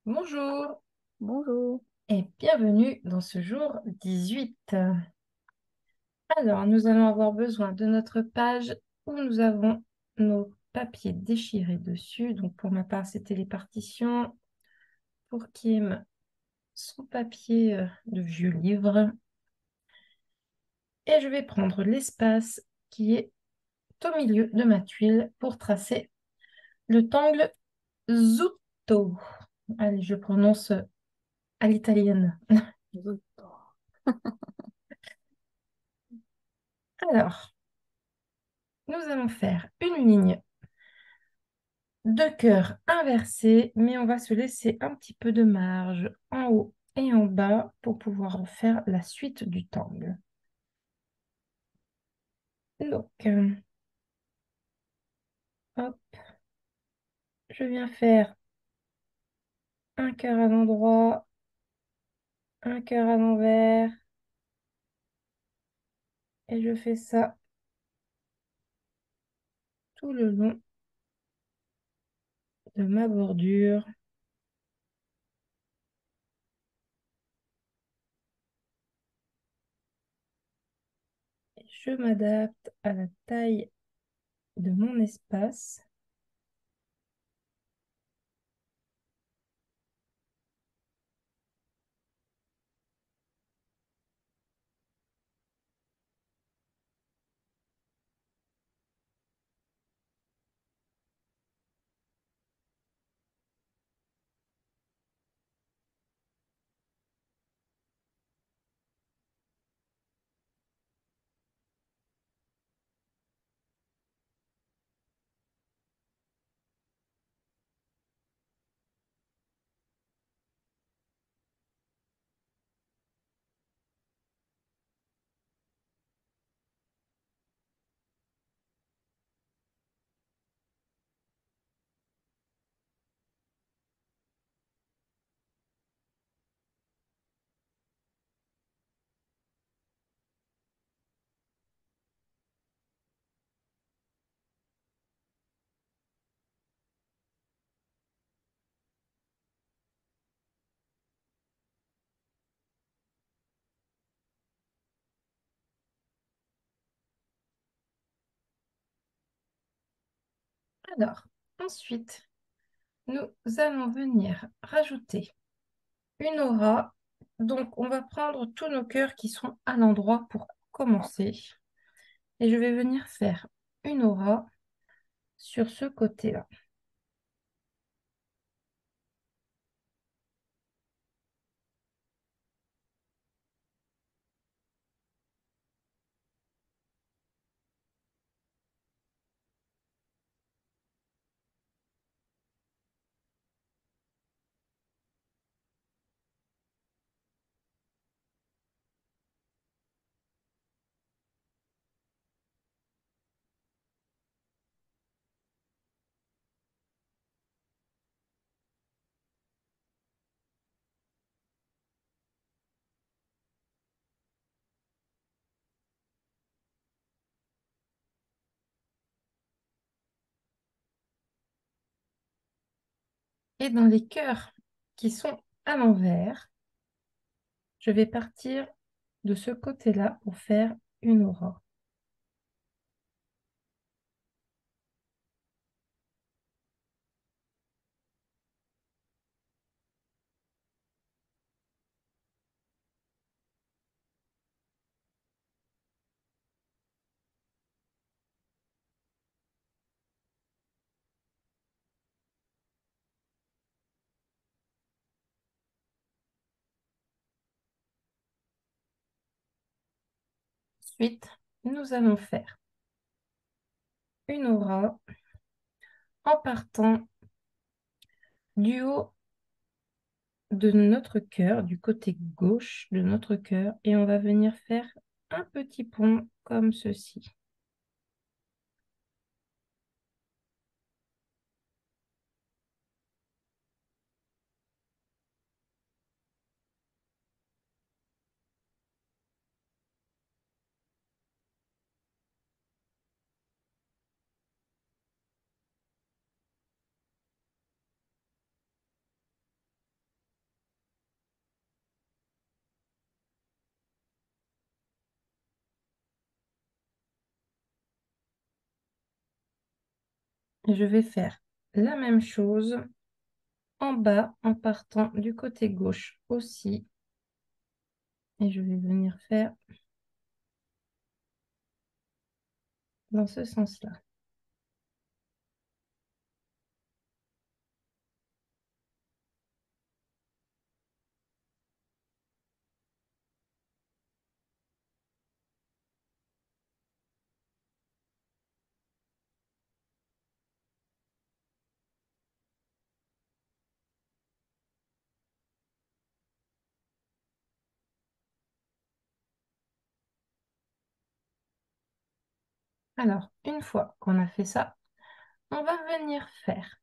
Bonjour Bonjour. et bienvenue dans ce jour 18. Alors, nous allons avoir besoin de notre page où nous avons nos papiers déchirés dessus. Donc, pour ma part, c'était les partitions. Pour Kim, son papier de vieux livre. Et je vais prendre l'espace qui est au milieu de ma tuile pour tracer le tangle Zutto. Allez, je prononce à l'italienne. Zutto. Alors, nous allons faire une ligne de cœur inversé, mais on va se laisser un petit peu de marge en haut et en bas pour pouvoir faire la suite du tangle. Donc, hop, je viens faire un cœur à l'endroit, un cœur à l'envers, et je fais ça tout le long de ma bordure. Et je m'adapte à la taille de mon espace. Alors, ensuite, nous allons venir rajouter une aura. Donc, on va prendre tous nos cœurs qui sont à l'endroit pour commencer. Et je vais venir faire une aura sur ce côté-là. Et dans les cœurs qui sont à l'envers, je vais partir de ce côté-là pour faire une aura. Ensuite, nous allons faire une aura en partant du haut de notre cœur, du côté gauche de notre cœur, et on va venir faire un petit pont comme ceci. Et je vais faire la même chose en bas en partant du côté gauche aussi. Et je vais venir faire dans ce sens-là. Alors, une fois qu'on a fait ça, on va venir faire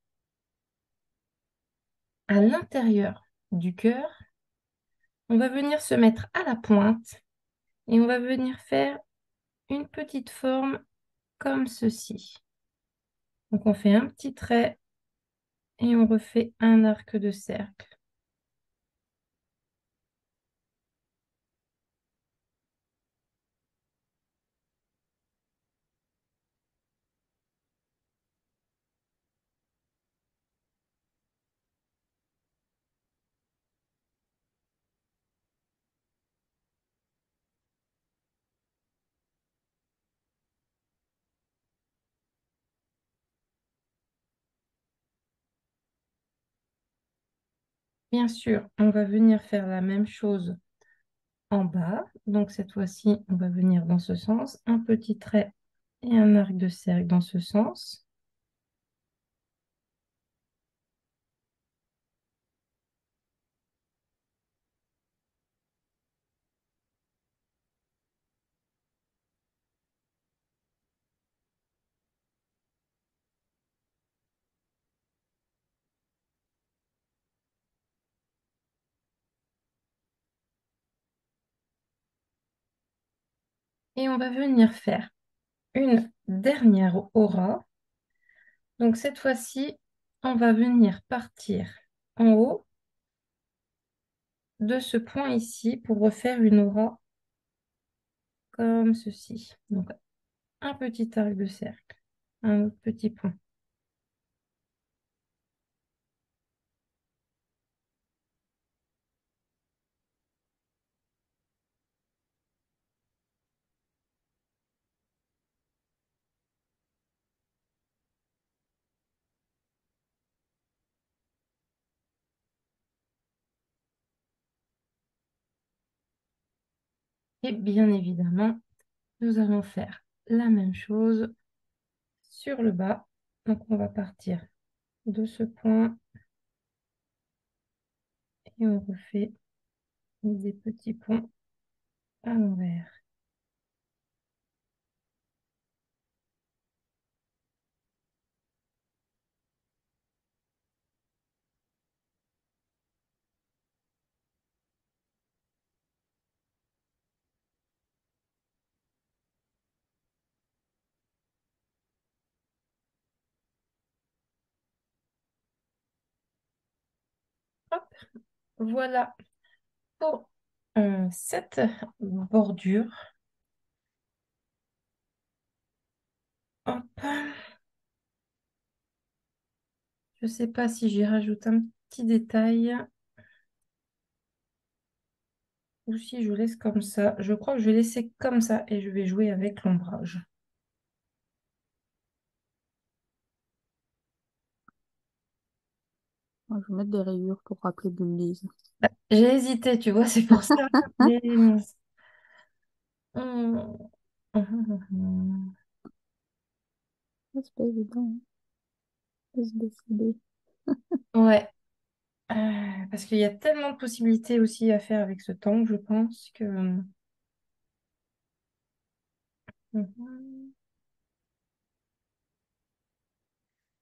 à l'intérieur du cœur, on va venir se mettre à la pointe et on va venir faire une petite forme comme ceci. Donc, on fait un petit trait et on refait un arc de cercle. Bien sûr, on va venir faire la même chose en bas. Donc, cette fois-ci, on va venir dans ce sens, un petit trait et un arc de cercle dans ce sens. Et on va venir faire une dernière aura. Donc, cette fois-ci, on va venir partir en haut de ce point ici pour refaire une aura comme ceci. Donc, un petit arc de cercle, un autre petit point. Et bien évidemment, nous allons faire la même chose sur le bas. Donc, on va partir de ce point et on refait des petits ponts à l'envers. Hop, voilà pour cette bordure. Hop. Je ne sais pas si j'y rajoute un petit détail ou si je laisse comme ça. Je crois que je vais laisser comme ça et je vais jouer avec l'ombrage. Moi, je vais mettre des rayures pour rappeler Bullies. Bah, j'ai hésité, tu vois, c'est pour ça. Mais, hum, hum. C'est pas évident, hein, de se décider. Ouais, parce qu'il y a tellement de possibilités aussi à faire avec ce temps, je pense que... Mhm.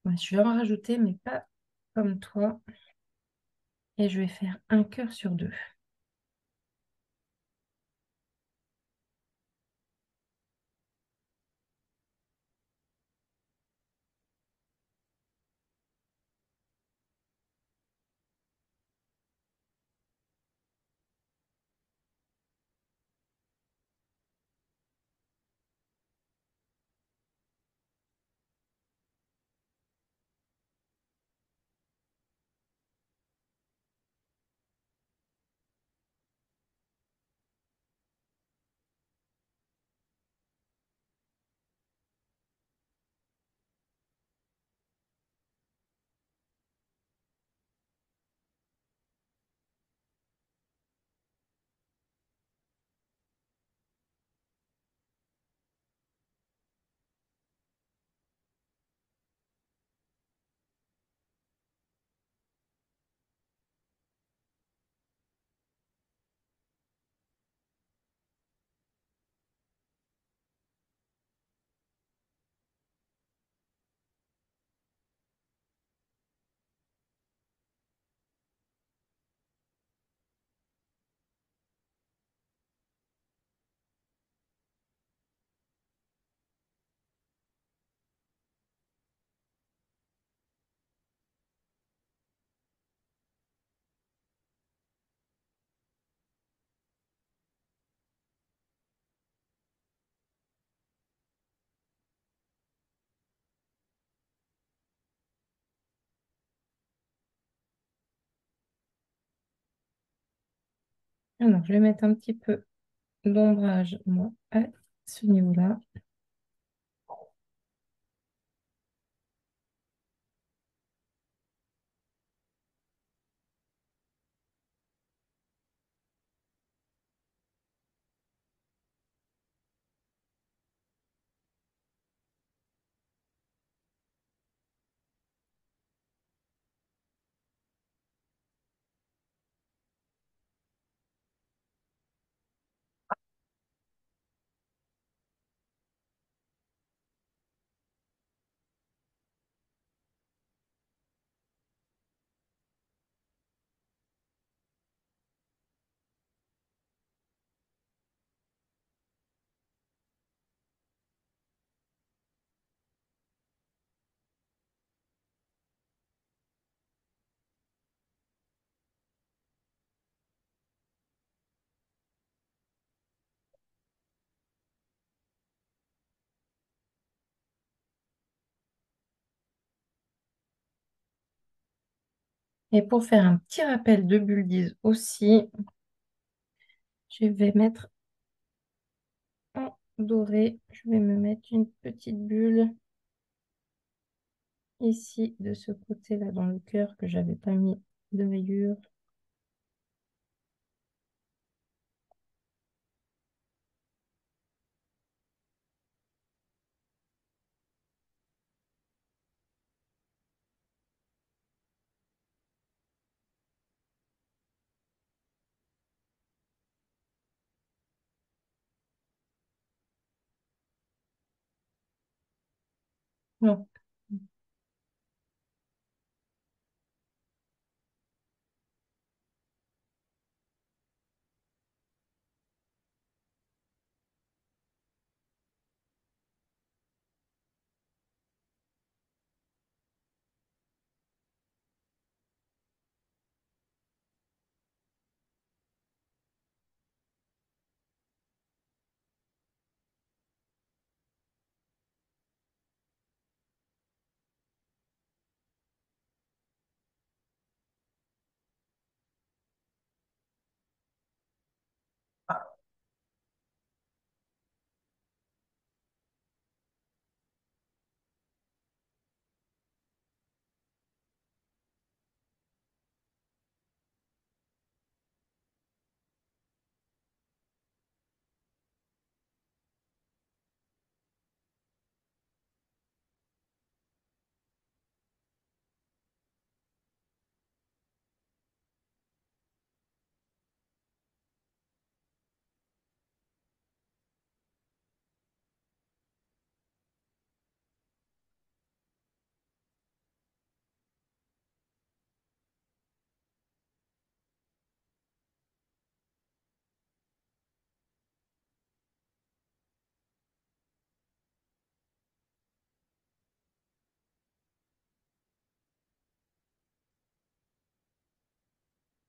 Ouais, je vais en rajouter, mais pas comme toi. Et je vais faire un cœur sur deux. Alors, je vais mettre un petit peu d'ombrage, moi, à ce niveau-là. Et pour faire un petit rappel de bulles aussi, je vais mettre en doré. Je vais me mettre une petite bulle ici, de ce côté-là, dans le cœur, que j'avais pas mis de rayure. Non.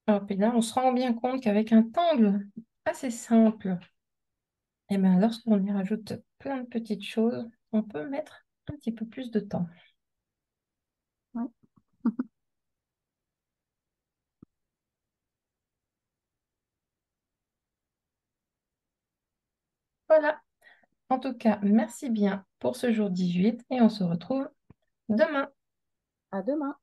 Hop, et là, on se rend bien compte qu'avec un tangle assez simple, et bien, lorsqu'on y rajoute plein de petites choses, on peut mettre un petit peu plus de temps. Ouais. Voilà. En tout cas, merci bien pour ce jour 18 et on se retrouve demain. À demain.